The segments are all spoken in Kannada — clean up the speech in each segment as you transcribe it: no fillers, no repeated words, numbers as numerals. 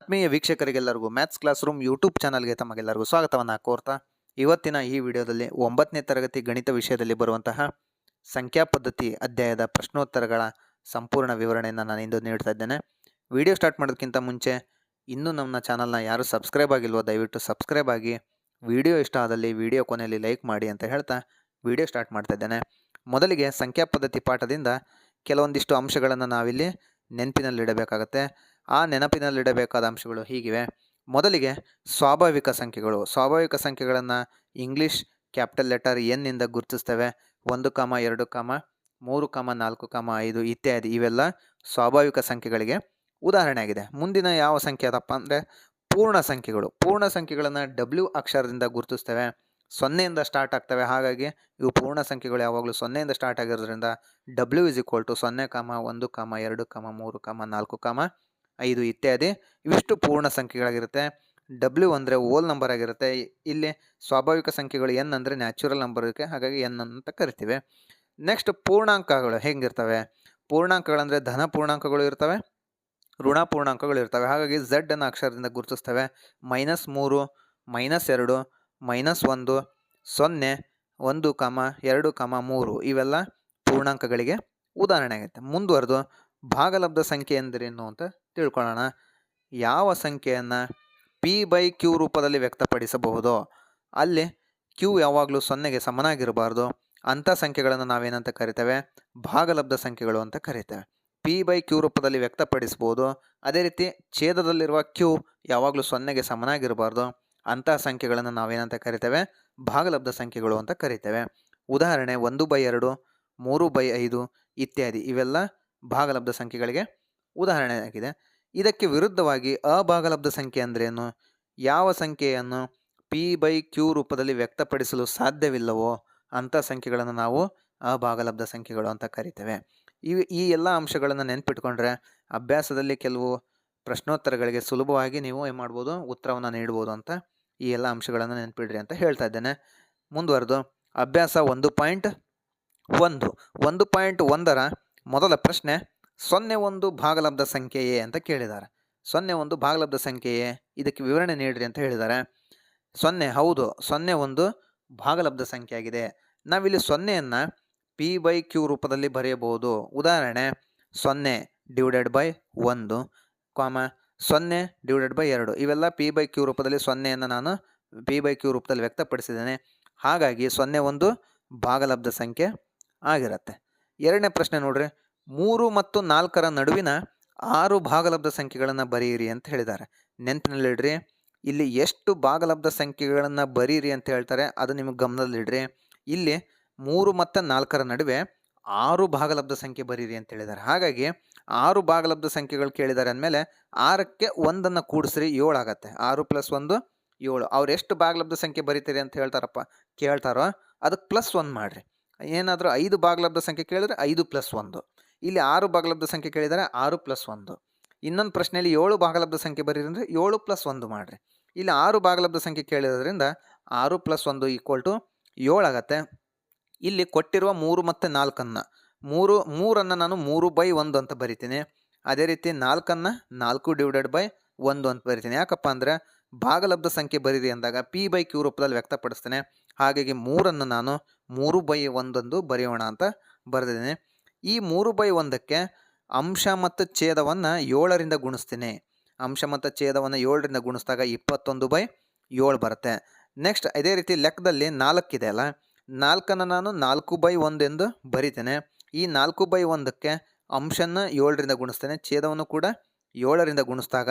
ಆತ್ಮೀಯ ವೀಕ್ಷಕರಿಗೆಲ್ಲರಿಗೂ ಮ್ಯಾಥ್ಸ್ ಕ್ಲಾಸ್ ರೂಮ್ ಯೂಟ್ಯೂಬ್ ಚಾನಲ್ಗೆ ತಮಗೆಲ್ಲರಿಗೂ ಸ್ವಾಗತವನ್ನು ಕೋರ್ತಾ ಇವತ್ತಿನ ಈ ವಿಡಿಯೋದಲ್ಲಿ 9ನೇ ತರಗತಿ ಗಣಿತ ವಿಷಯದಲ್ಲಿ ಬರುವಂತಹ ಸಂಖ್ಯಾ ಪದ್ಧತಿ ಅಧ್ಯಾಯದ ಪ್ರಶ್ನೋತ್ತರಗಳ ಸಂಪೂರ್ಣ ವಿವರಣೆಯನ್ನು ನಾನು ಇಂದು ನೀಡ್ತಾ ಇದ್ದೇನೆ. ವಿಡಿಯೋ ಸ್ಟಾರ್ಟ್ ಮಾಡೋದಕ್ಕಿಂತ ಮುಂಚೆ ಇನ್ನೂ ನಮ್ಮ ಚಾನಲ್ನ ಯಾರು ಸಬ್ಸ್ಕ್ರೈಬ್ ಆಗಿಲ್ವೋ ದಯವಿಟ್ಟು ಸಬ್ಸ್ಕ್ರೈಬ್ ಆಗಿ, ವಿಡಿಯೋ ಇಷ್ಟ ಆದಲ್ಲಿ ವಿಡಿಯೋ ಕೊನೆಯಲ್ಲಿ ಲೈಕ್ ಮಾಡಿ ಅಂತ ಹೇಳ್ತಾ ವಿಡಿಯೋ ಸ್ಟಾರ್ಟ್ ಮಾಡ್ತಾ ಇದ್ದೇನೆ. ಮೊದಲಿಗೆ ಸಂಖ್ಯಾ ಪದ್ಧತಿ ಪಾಠದಿಂದ ಕೆಲವೊಂದಿಷ್ಟು ಅಂಶಗಳನ್ನು ನಾವಿಲ್ಲಿ ನೆನಪಿನಲ್ಲಿಡಬೇಕಾಗತ್ತೆ. ಆ ನೆನಪಿನಲ್ಲಿಡಬೇಕಾದ ಅಂಶಗಳು ಹೀಗಿವೆ. ಮೊದಲಿಗೆ ಸ್ವಾಭಾವಿಕ ಸಂಖ್ಯೆಗಳು. ಸ್ವಾಭಾವಿಕ ಸಂಖ್ಯೆಗಳನ್ನು ಇಂಗ್ಲೀಷ್ ಕ್ಯಾಪಿಟಲ್ ಲೆಟರ್ ಎನ್ ಇಂದ ಗುರುತಿಸ್ತೇವೆ. 1, 2, 3, 4, 5 ಇತ್ಯಾದಿ ಇವೆಲ್ಲ ಸ್ವಾಭಾವಿಕ ಸಂಖ್ಯೆಗಳಿಗೆ ಉದಾಹರಣೆ ಆಗಿದೆ. ಮುಂದಿನ ಯಾವ ಸಂಖ್ಯೆ ಅದಪ್ಪ ಅಂದರೆ ಪೂರ್ಣ ಸಂಖ್ಯೆಗಳು. ಪೂರ್ಣ ಸಂಖ್ಯೆಗಳನ್ನು ಡಬ್ಲ್ಯೂ ಅಕ್ಷರದಿಂದ ಗುರುತಿಸ್ತೇವೆ. 0ಯಿಂದ ಸ್ಟಾರ್ಟ್ ಆಗ್ತವೆ. ಹಾಗಾಗಿ ಇವು ಪೂರ್ಣ ಸಂಖ್ಯೆಗಳು ಯಾವಾಗಲೂ 0ಯಿಂದ ಸ್ಟಾರ್ಟ್ ಆಗಿರೋದ್ರಿಂದ ಡಬ್ಲ್ಯೂ = 0, 1, 2, 3, 4, 5 ಇತ್ಯಾದಿ ಇವಿಷ್ಟು ಪೂರ್ಣ ಸಂಖ್ಯೆಗಳಾಗಿರುತ್ತೆ. ಡಬ್ಲ್ಯೂ ಅಂದರೆ ಓಲ್ ನಂಬರ್ ಆಗಿರುತ್ತೆ. ಇಲ್ಲಿ ಸ್ವಾಭಾವಿಕ ಸಂಖ್ಯೆಗಳು ಎನ್ ಅಂದರೆ ನ್ಯಾಚುರಲ್ ನಂಬರ್ ಇರುತ್ತೆ, ಹಾಗಾಗಿ ಎನ್ ಅಂತ ಕರಿತೀವಿ. ನೆಕ್ಸ್ಟ್ ಪೂರ್ಣಾಂಕಗಳು ಹೆಂಗಿರ್ತವೆ? ಪೂರ್ಣಾಂಕಗಳಂದರೆ ಧನ ಪೂರ್ಣಾಂಕಗಳು ಇರ್ತವೆ, ಋಣ ಪೂರ್ಣಾಂಕಗಳು ಇರ್ತವೆ. ಹಾಗಾಗಿ ಝಡ್ ಅನ್ನು ಅಕ್ಷರದಿಂದ ಗುರುತಿಸ್ತೇವೆ. -3, -2, -1, 0, 1, 2, 3 ಇವೆಲ್ಲ ಪೂರ್ಣಾಂಕಗಳಿಗೆ ಉದಾಹರಣೆ ಆಗುತ್ತೆ. ಮುಂದುವರೆದು ಭಾಗಲಬ್ಧ ಸಂಖ್ಯೆ ಎಂದರೇನು ಅಂತ ತಿಳ್ಕೊಳ್ಳೋಣ. ಯಾವ ಸಂಖ್ಯೆಯನ್ನು P/Q ರೂಪದಲ್ಲಿ ವ್ಯಕ್ತಪಡಿಸಬಹುದೋ ಅಲ್ಲಿ Q ಯಾವಾಗಲೂ 0ಗೆ ಸಮನಾಗಿರಬಾರ್ದು ಅಂಥ ಸಂಖ್ಯೆಗಳನ್ನು ನಾವೇನಂತ ಕರಿತೇವೆ? ಭಾಗಲಬ್ಧ ಸಂಖ್ಯೆಗಳು ಅಂತ ಕರಿತೇವೆ. P/Q ರೂಪದಲ್ಲಿ ವ್ಯಕ್ತಪಡಿಸ್ಬೋದು. ಅದೇ ರೀತಿ ಛೇದದಲ್ಲಿರುವ Q ಯಾವಾಗಲೂ 0ಗೆ ಸಮನಾಗಿರಬಾರ್ದು ಅಂಥ ಸಂಖ್ಯೆಗಳನ್ನು ನಾವೇನಂತ ಕರಿತೇವೆ? ಭಾಗಲಬ್ಧ ಸಂಖ್ಯೆಗಳು ಅಂತ ಕರಿತೇವೆ. ಉದಾಹರಣೆ 1/2, 3/5 ಇತ್ಯಾದಿ ಇವೆಲ್ಲ ಭಾಗಲಬ್ಧ ಸಂಖ್ಯೆಗಳಿಗೆ ಉದಾಹರಣೆ ಆಗಿದೆ. ಇದಕ್ಕೆ ವಿರುದ್ಧವಾಗಿ ಅಭಾಗಲಬ್ಧ ಸಂಖ್ಯೆ ಅಂದ್ರೇನು? ಯಾವ ಸಂಖ್ಯೆಯನ್ನು P/Q ರೂಪದಲ್ಲಿ ವ್ಯಕ್ತಪಡಿಸಲು ಸಾಧ್ಯವಿಲ್ಲವೋ ಅಂಥ ಸಂಖ್ಯೆಗಳನ್ನು ನಾವು ಅಭಾಗಲಬ್ಧ ಸಂಖ್ಯೆಗಳು ಅಂತ ಕರಿತೇವೆ. ಈ ಎಲ್ಲ ಅಂಶಗಳನ್ನು ನೆನ್ಪಿಟ್ಕೊಂಡ್ರೆ ಅಭ್ಯಾಸದಲ್ಲಿ ಕೆಲವು ಪ್ರಶ್ನೋತ್ತರಗಳಿಗೆ ಸುಲಭವಾಗಿ ನೀವು ಏನು ಮಾಡ್ಬೋದು? ಉತ್ತರವನ್ನು ನೀಡ್ಬೋದು ಅಂತ ಈ ಎಲ್ಲ ಅಂಶಗಳನ್ನು ನೆನ್ಪಿಡ್ರಿ ಅಂತ ಹೇಳ್ತಾ ಇದ್ದೇನೆ. ಮುಂದುವರೆದು ಅಭ್ಯಾಸ 1.1 1.1ರ ಮೊದಲ ಪ್ರಶ್ನೆ 0 ಒಂದು ಭಾಗಲಬ್ಧ ಸಂಖ್ಯೆಯೇ ಅಂತ ಕೇಳಿದ್ದಾರೆ. 0 ಒಂದು ಭಾಗಲಬ್ಧ ಸಂಖ್ಯೆಯೇ, ಇದಕ್ಕೆ ವಿವರಣೆ ನೀಡ್ರಿ ಅಂತ ಹೇಳಿದ್ದಾರೆ. 0 ಹೌದು, 0 ಒಂದು ಭಾಗಲಬ್ಧ ಸಂಖ್ಯೆ ಆಗಿದೆ. ನಾವಿಲ್ಲಿ 0ಯನ್ನು P/Q ರೂಪದಲ್ಲಿ ಬರೆಯಬಹುದು. ಉದಾಹರಣೆ 0/1, 0/2 ಇವೆಲ್ಲ P/Q ರೂಪದಲ್ಲಿ 0ಯನ್ನು ನಾನು P/Q ರೂಪದಲ್ಲಿ ವ್ಯಕ್ತಪಡಿಸಿದ್ದೇನೆ. ಹಾಗಾಗಿ 0 ಒಂದು ಭಾಗಲಬ್ಧ ಸಂಖ್ಯೆ ಆಗಿರುತ್ತೆ. ಎರಡನೇ ಪ್ರಶ್ನೆ ನೋಡ್ರಿ, 3 ಮತ್ತು 4ರ ನಡುವಿನ 6 ಭಾಗಲಬ್ಧ ಸಂಖ್ಯೆಗಳನ್ನು ಬರೆಯಿರಿ ಅಂತ ಹೇಳಿದ್ದಾರೆ. ನೆನಪಿನಲ್ಲಿಡ್ರಿ, ಇಲ್ಲಿ ಎಷ್ಟು ಭಾಗಲಬ್ಧ ಸಂಖ್ಯೆಗಳನ್ನು ಬರೀರಿ ಅಂತ ಹೇಳ್ತಾರೆ ಅದು ನಿಮಗೆ ಗಮನದಲ್ಲಿಡ್ರಿ. ಇಲ್ಲಿ 3 ಮತ್ತು 4ರ ನಡುವೆ 6 ಭಾಗಲಬ್ಧ ಸಂಖ್ಯೆ ಬರೀರಿ ಅಂತ ಹೇಳಿದ್ದಾರೆ. ಹಾಗಾಗಿ 6 ಭಾಗಲಬ್ಧ ಸಂಖ್ಯೆಗಳು ಕೇಳಿದ್ದಾರೆ ಅಂದಮೇಲೆ 6ಕ್ಕೆ 1ಅನ್ನು ಕೂಡಿಸ್ರಿ, 7 ಆಗತ್ತೆ. 6 + 1 7. ಅವ್ರು ಎಷ್ಟು ಭಾಗಲಬ್ಧ ಸಂಖ್ಯೆ ಬರೀತೀರಿ ಅಂತ ಕೇಳ್ತಾರೋ ಅದಕ್ಕೆ +1 ಮಾಡಿರಿ. ಏನಾದರೂ 5 ಭಾಗಲಬ್ಧ ಸಂಖ್ಯೆ ಕೇಳಿದ್ರೆ 5 + 1. ಇಲ್ಲಿ 6 ಭಾಗಲಬ್ಧ ಸಂಖ್ಯೆ ಕೇಳಿದರೆ 6 + 1. ಇನ್ನೊಂದು ಪ್ರಶ್ನೆಯಲ್ಲಿ 7 ಭಾಗಲಬ್ಧ ಸಂಖ್ಯೆ ಬರೀರಿ ಅಂದರೆ 7 + 1 ಮಾಡಿರಿ. ಇಲ್ಲಿ 6 ಭಾಗಲಬ್ಧ ಸಂಖ್ಯೆ ಕೇಳಿರೋದ್ರಿಂದ 6 + 1 = 7 ಆಗುತ್ತೆ. ಇಲ್ಲಿ ಕೊಟ್ಟಿರುವ 3 ಮತ್ತು 4ಅನ್ನು 3ಅನ್ನು ನಾನು 3/1 ಅಂತ ಬರಿತೀನಿ. ಅದೇ ರೀತಿ 4ಅನ್ನು 4/1 ಅಂತ ಬರಿತೀನಿ. ಯಾಕಪ್ಪ ಅಂದರೆ ಭಾಗಲಬ್ಧ ಸಂಖ್ಯೆ ಬರೀರಿ ಅಂದಾಗ P/Q ರೂಪದಲ್ಲಿ ವ್ಯಕ್ತಪಡಿಸ್ತೇನೆ. ಹಾಗಾಗಿ 3ಅನ್ನು ನಾನು 3/1 ಬರೆಯೋಣ ಅಂತ ಬರೆದಿದ್ದೀನಿ. ಈ 3/1ಕ್ಕೆ ಅಂಶ ಮತ್ತು ಛೇದವನ್ನು 7ರಿಂದ ಗುಣಿಸ್ತೀನಿ. ಅಂಶ ಮತ್ತು ಛೇದವನ್ನು 7ರಿಂದ ಗುಣಿಸಿದಾಗ 21/7 ಬರುತ್ತೆ. ನೆಕ್ಸ್ಟ್ ಅದೇ ರೀತಿ ಲೆಕ್ಕದಲ್ಲಿ 4 ಇದೆ ಅಲ್ಲ, 4ಅನ್ನು ನಾನು 4/1 ಎಂದು ಬರಿತೇನೆ. ಈ 4/1ಕ್ಕೆ ಅಂಶನ 7ರಿಂದ ಗುಣಿಸ್ತೇನೆ, ಛೇದವನ್ನು ಕೂಡ 7ರಿಂದ ಗುಣಿಸಿದಾಗ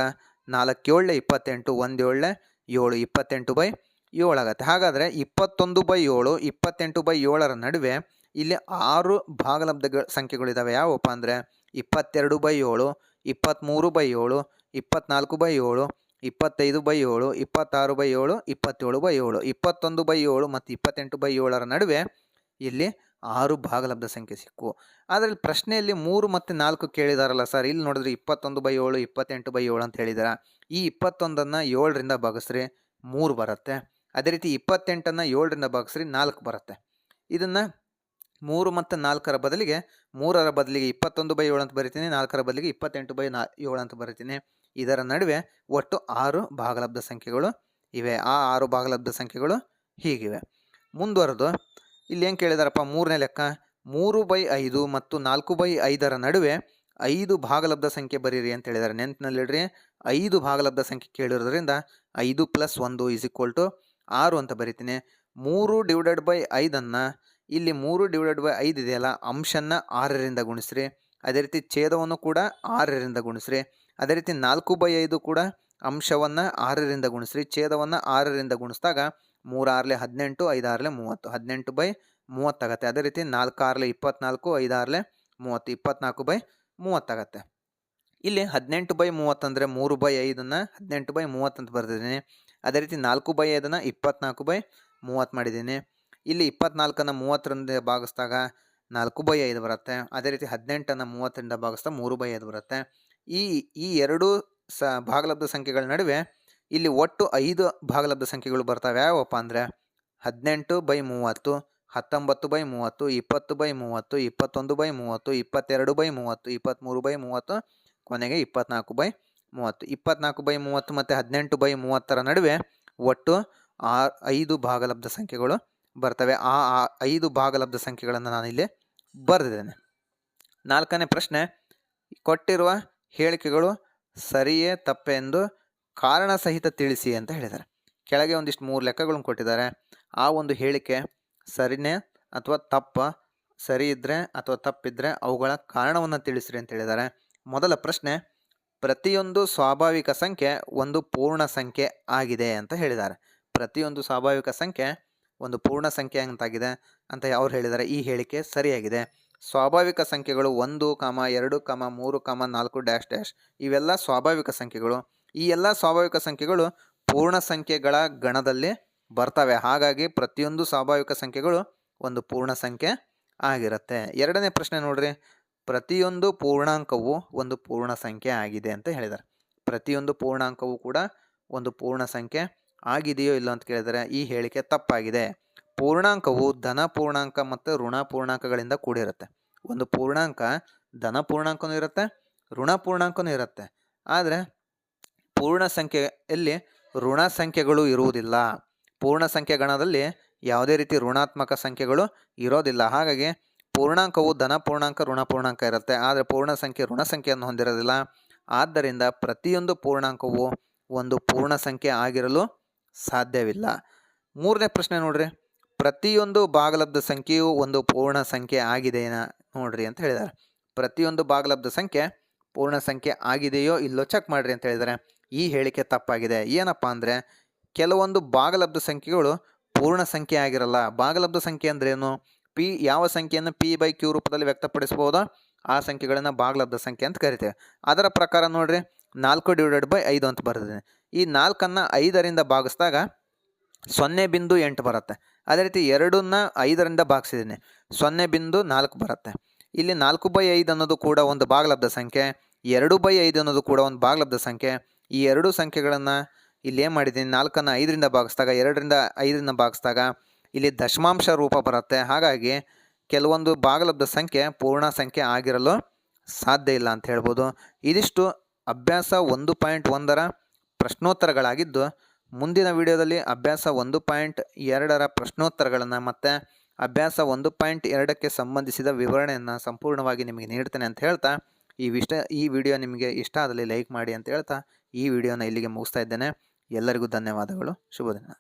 4 7 28, 1 7 7, 28/7 ಆಗುತ್ತೆ. ಹಾಗಾದರೆ 21/7, 28/7ರ ನಡುವೆ ಇಲ್ಲಿ 6 ಭಾಗಲಬ್ಧ ಸಂಖ್ಯೆಗಳಿದ್ದಾವೆ. ಯಾವಪ್ಪ ಅಂದರೆ 22/7, 23/7, 24/7, 25/7, 26/7, 27/7. 21/7 ಮತ್ತು 28/7ರ ನಡುವೆ ಇಲ್ಲಿ 6 ಭಾಗಲಬ್ಧ ಸಂಖ್ಯೆ ಸಿಕ್ಕು. ಆದರೆ ಪ್ರಶ್ನೆಯಲ್ಲಿ 3 ಮತ್ತು 4 ಕೇಳಿದಾರಲ್ಲ ಸರ್, ಇಲ್ಲಿ ನೋಡಿದ್ರೆ 21/7, 28/7 ಅಂತ ಹೇಳಿದಾರ. ಈ 21ಅನ್ನು 7ರಿಂದ ಭಾಗಿಸ್ರಿ 3 ಬರುತ್ತೆ. ಅದೇ ರೀತಿ 28ಅನ್ನು 7ರಿಂದ ಭಾಗಿಸ್ರಿ 4 ಬರುತ್ತೆ. ಇದನ್ನು 3 ಮತ್ತು 4ರ ಬದಲಿಗೆ 3ರ ಬದಲಿಗೆ 21/7 ಅಂತ ಬರಿತೀನಿ, 4ರ ಬದಲಿಗೆ 28/7 ಅಂತ ಬರಿತೀನಿ. ಇದರ ನಡುವೆ ಒಟ್ಟು 6 ಭಾಗಲಬ್ಧ ಸಂಖ್ಯೆಗಳು ಇವೆ. ಆ 6 ಭಾಗಲಬ್ಧ ಸಂಖ್ಯೆಗಳು ಹೀಗಿವೆ. ಮುಂದುವರೆದು ಇಲ್ಲಿ ಏನು ಕೇಳಿದಾರಪ್ಪ, 3ನೇ ಲೆಕ್ಕ 3/5 ಮತ್ತು 4/5ರ ನಡುವೆ 5 ಭಾಗಲಬ್ಧ ಸಂಖ್ಯೆ ಬರೀರಿ ಅಂತ ಹೇಳಿದ್ದಾರೆ. ನೆನಪಿನಲ್ಲಿಡ್ರಿ, 5 ಭಾಗಲಬ್ಧ ಸಂಖ್ಯೆ ಕೇಳಿರೋದ್ರಿಂದ 5 + 1 = 6 ಅಂತ ಬರಿತೀನಿ. 3/5 ಇಲ್ಲಿ 3/5 ಇದೆಯಲ್ಲ, ಅಂಶನ 6ರಿಂದ ಗುಣಿಸ್ರಿ. ಅದೇ ರೀತಿ ಛೇದವನ್ನು ಕೂಡ 6ರಿಂದ ಗುಣಿಸ್ರಿ. ಅದೇ ರೀತಿ 4/5 ಕೂಡ ಅಂಶವನ್ನು 6ರಿಂದ ಗುಣಿಸ್ರಿ, ಛೇದವನ್ನು 6ರಿಂದ ಗುಣಿಸಿದಾಗ 3 6 18, 5 6 30, 18/30 ಆಗುತ್ತೆ. ಅದೇ ರೀತಿ 4 6 24, 5 6 30, 24/30 ಆಗುತ್ತೆ. ಇಲ್ಲಿ 18/30 ಅಂದರೆ 3/5 18/30 ಅಂತ ಬರ್ತಿದ್ದೀನಿ. ಅದೇ ರೀತಿ 4/5 24/30 ಮಾಡಿದ್ದೀನಿ. ಇಲ್ಲಿ 24 30ರಿಂದ ಭಾಗಿಸಿದಾಗ 4/5 ಬರುತ್ತೆ. ಅದೇ ರೀತಿ 18 30ರಿಂದ ಭಾಗಿಸಿದಾಗ 3/5 ಬರುತ್ತೆ. ಈ ಎರಡು ಭಾಗಲಬ್ಧ ಸಂಖ್ಯೆಗಳ ನಡುವೆ ಇಲ್ಲಿ ಒಟ್ಟು 5 ಭಾಗಲಬ್ಧ ಸಂಖ್ಯೆಗಳು ಬರ್ತವೆ. ಯಾವಪ್ಪ ಅಂದರೆ 18/30, 19/30, 20/30, 21/30, 22/30, 23/30, ಕೊನೆಗೆ 24/30. 24/30 ಮತ್ತು 18/30ರ ನಡುವೆ ಒಟ್ಟು 5 ಭಾಗಲಬ್ಧ ಸಂಖ್ಯೆಗಳು ಬರ್ತವೆ. ಆ 5 ಭಾಗಲಬ್ಧ ಸಂಖ್ಯೆಗಳನ್ನು ನಾನಿಲ್ಲಿ ಬರೆದಿದ್ದೇನೆ. 4ನೇ ಪ್ರಶ್ನೆ, ಕೊಟ್ಟಿರುವ ಹೇಳಿಕೆಗಳು ಸರಿಯೇ ತಪ್ಪೇ ಎಂದು ಕಾರಣ ಸಹಿತ ತಿಳಿಸಿ ಅಂತ ಹೇಳಿದ್ದಾರೆ. ಕೆಳಗೆ ಒಂದಿಷ್ಟು 3 ಲೆಕ್ಕಗಳನ್ನು ಕೊಟ್ಟಿದ್ದಾರೆ. ಆ ಒಂದು ಹೇಳಿಕೆ ಸರಿನೇ ಅಥವಾ ತಪ್ಪ, ಸರಿ ಇದ್ದರೆ ಅಥವಾ ತಪ್ಪಿದ್ರೆ ಅವುಗಳ ಕಾರಣವನ್ನು ತಿಳಿಸ್ರಿ ಅಂತ ಹೇಳಿದ್ದಾರೆ. ಮೊದಲ ಪ್ರಶ್ನೆ, ಪ್ರತಿಯೊಂದು ಸ್ವಾಭಾವಿಕ ಸಂಖ್ಯೆ ಒಂದು ಪೂರ್ಣ ಸಂಖ್ಯೆ ಆಗಿದೆ ಅಂತ ಹೇಳಿದ್ದಾರೆ. ಪ್ರತಿಯೊಂದು ಸ್ವಾಭಾವಿಕ ಸಂಖ್ಯೆ ಒಂದು ಪೂರ್ಣ ಸಂಖ್ಯೆ ಅಂತಾಗಿದೆ ಅಂತ ಅವ್ರು ಹೇಳಿದ್ದಾರೆ. ಈ ಹೇಳಿಕೆ ಸರಿಯಾಗಿದೆ. ಸ್ವಾಭಾವಿಕ ಸಂಖ್ಯೆಗಳು 1, 2, 3, 4 ಡ್ಯಾಶ್ ಡ್ಯಾಶ್ ಇವೆಲ್ಲ ಸ್ವಾಭಾವಿಕ ಸಂಖ್ಯೆಗಳು. ಈ ಎಲ್ಲ ಸ್ವಾಭಾವಿಕ ಸಂಖ್ಯೆಗಳು ಪೂರ್ಣ ಸಂಖ್ಯೆಗಳ ಗಣದಲ್ಲಿ ಬರ್ತವೆ. ಹಾಗಾಗಿ ಪ್ರತಿಯೊಂದು ಸ್ವಾಭಾವಿಕ ಸಂಖ್ಯೆಗಳು ಒಂದು ಪೂರ್ಣ ಸಂಖ್ಯೆ ಆಗಿರುತ್ತೆ. 2ನೇ ಪ್ರಶ್ನೆ ನೋಡ್ರಿ, ಪ್ರತಿಯೊಂದು ಪೂರ್ಣಾಂಕವು ಒಂದು ಪೂರ್ಣ ಸಂಖ್ಯೆ ಆಗಿದೆ ಅಂತ ಹೇಳಿದ್ದಾರೆ. ಪ್ರತಿಯೊಂದು ಪೂರ್ಣಾಂಕವು ಕೂಡ ಒಂದು ಪೂರ್ಣ ಸಂಖ್ಯೆ ಆಗಿದೆಯೋ ಇಲ್ಲೋ ಅಂತ ಕೇಳಿದರೆ ಈ ಹೇಳಿಕೆ ತಪ್ಪಾಗಿದೆ. ಪೂರ್ಣಾಂಕವು ಧನ ಪೂರ್ಣಾಂಕ ಮತ್ತು ಋಣ ಪೂರ್ಣಾಂಕಗಳಿಂದ ಕೂಡಿರುತ್ತೆ. ಒಂದು ಪೂರ್ಣಾಂಕ ಧನ ಪೂರ್ಣಾಂಕನೂ ಇರುತ್ತೆ, ಋಣ ಪೂರ್ಣಾಂಕನೂ ಇರುತ್ತೆ. ಆದರೆ ಪೂರ್ಣ ಸಂಖ್ಯೆಯಲ್ಲಿ ಋಣ ಸಂಖ್ಯೆಗಳು ಇರುವುದಿಲ್ಲ. ಪೂರ್ಣ ಸಂಖ್ಯೆ ಗಣದಲ್ಲಿ ಯಾವುದೇ ರೀತಿ ಋಣಾತ್ಮಕ ಸಂಖ್ಯೆಗಳು ಇರೋದಿಲ್ಲ. ಹಾಗಾಗಿ ಪೂರ್ಣಾಂಕವು ಧನ ಪೂರ್ಣಾಂಕ ಋಣ ಪೂರ್ಣಾಂಕ ಇರುತ್ತೆ, ಆದರೆ ಪೂರ್ಣ ಸಂಖ್ಯೆ ಋಣ ಸಂಖ್ಯೆಯನ್ನು ಹೊಂದಿರೋದಿಲ್ಲ. ಆದ್ದರಿಂದ ಪ್ರತಿಯೊಂದು ಪೂರ್ಣಾಂಕವು ಒಂದು ಪೂರ್ಣ ಸಂಖ್ಯೆ ಆಗಿರಲು ಸಾಧ್ಯವಿಲ್ಲ. 3ನೇ ಪ್ರಶ್ನೆ ನೋಡ್ರಿ, ಪ್ರತಿಯೊಂದು ಭಾಗಲಬ್ಧ ಸಂಖ್ಯೆಯು ಒಂದು ಪೂರ್ಣ ಸಂಖ್ಯೆ ಆಗಿದೆಯಾ ನೋಡ್ರಿ ಅಂತ ಹೇಳಿದ್ದಾರೆ. ಪ್ರತಿಯೊಂದು ಭಾಗಲಬ್ಧ ಸಂಖ್ಯೆ ಪೂರ್ಣ ಸಂಖ್ಯೆ ಆಗಿದೆಯೋ ಇಲ್ಲೋ ಚೆಕ್ ಮಾಡಿರಿ ಅಂತ ಹೇಳಿದ್ದಾರೆ. ಈ ಹೇಳಿಕೆ ತಪ್ಪಾಗಿದೆ. ಏನಪ್ಪ ಅಂದರೆ ಕೆಲವೊಂದು ಭಾಗಲಬ್ಧ ಸಂಖ್ಯೆಗಳು ಪೂರ್ಣ ಸಂಖ್ಯೆ ಆಗಿರಲ್ಲ. ಭಾಗಲಬ್ಧ ಸಂಖ್ಯೆ ಅಂದ್ರೇನು? ಯಾವ ಸಂಖ್ಯೆಯನ್ನು P/Q ರೂಪದಲ್ಲಿ ವ್ಯಕ್ತಪಡಿಸ್ಬೋದೋ ಆ ಸಂಖ್ಯೆಗಳನ್ನು ಭಾಗಲಬ್ಧ ಸಂಖ್ಯೆ ಅಂತ ಕರಿತೇವೆ. ಅದರ ಪ್ರಕಾರ ನೋಡ್ರಿ 4/5 ಅಂತ ಬರೆದಿದ್ದೀನಿ. ಈ 4ನ್ನು 5ರಿಂದ ಭಾಗಿಸಿದಾಗ 0.8 ಬರುತ್ತೆ. ಅದೇ ರೀತಿ 2ನ್ನ 5ರಿಂದ ಭಾಗಿಸಿದ್ದೀನಿ, 0.4 ಬರುತ್ತೆ. ಇಲ್ಲಿ 4/5 ಅನ್ನೋದು ಕೂಡ ಒಂದು ಭಾಗಲಬ್ಧ ಸಂಖ್ಯೆ, 2/5 ಅನ್ನೋದು ಕೂಡ ಒಂದು ಭಾಗಲಬ್ಧ ಸಂಖ್ಯೆ. ಈ ಎರಡೂ ಸಂಖ್ಯೆಗಳನ್ನು ಇಲ್ಲಿ ಏನು ಮಾಡಿದ್ದೀನಿ, 4ನ್ನು 5ರಿಂದ ಭಾಗಿಸಿದಾಗ 2ರಿಂದ 5ರಿಂದ ಭಾಗಿಸಿದಾಗ ಇಲ್ಲಿ ದಶಮಾಂಶ ರೂಪ ಬರುತ್ತೆ. ಹಾಗಾಗಿ ಕೆಲವೊಂದು ಭಾಗಲಬ್ಧ ಸಂಖ್ಯೆ ಪೂರ್ಣ ಸಂಖ್ಯೆ ಆಗಿರಲು ಸಾಧ್ಯ ಇಲ್ಲ ಅಂತ ಹೇಳ್ಬೋದು. ಇದಿಷ್ಟು ಅಭ್ಯಾಸ 1.1ರ ಪ್ರಶ್ನೋತ್ತರಗಳಾಗಿದ್ದು, ಮುಂದಿನ ವಿಡಿಯೋದಲ್ಲಿ ಅಭ್ಯಾಸ 1.2ರ ಪ್ರಶ್ನೋತ್ತರಗಳನ್ನು ಮತ್ತು ಅಭ್ಯಾಸ 1.2ಕ್ಕೆ ಸಂಬಂಧಿಸಿದ ವಿವರಣೆಯನ್ನು ಸಂಪೂರ್ಣವಾಗಿ ನಿಮಗೆ ನೀಡ್ತೇನೆ ಅಂತ ಹೇಳ್ತಾ ಈ ವಿಡಿಯೋ ನಿಮಗೆ ಇಷ್ಟ ಆದಲ್ಲಿ ಲೈಕ್ ಮಾಡಿ ಅಂತ ಹೇಳ್ತಾ ಈ ವಿಡಿಯೋನ ಇಲ್ಲಿಗೆ ಮುಗಿಸ್ತಾ ಇದ್ದೇನೆ. ಎಲ್ಲರಿಗೂ ಧನ್ಯವಾದಗಳು. ಶುಭ ದಿನ.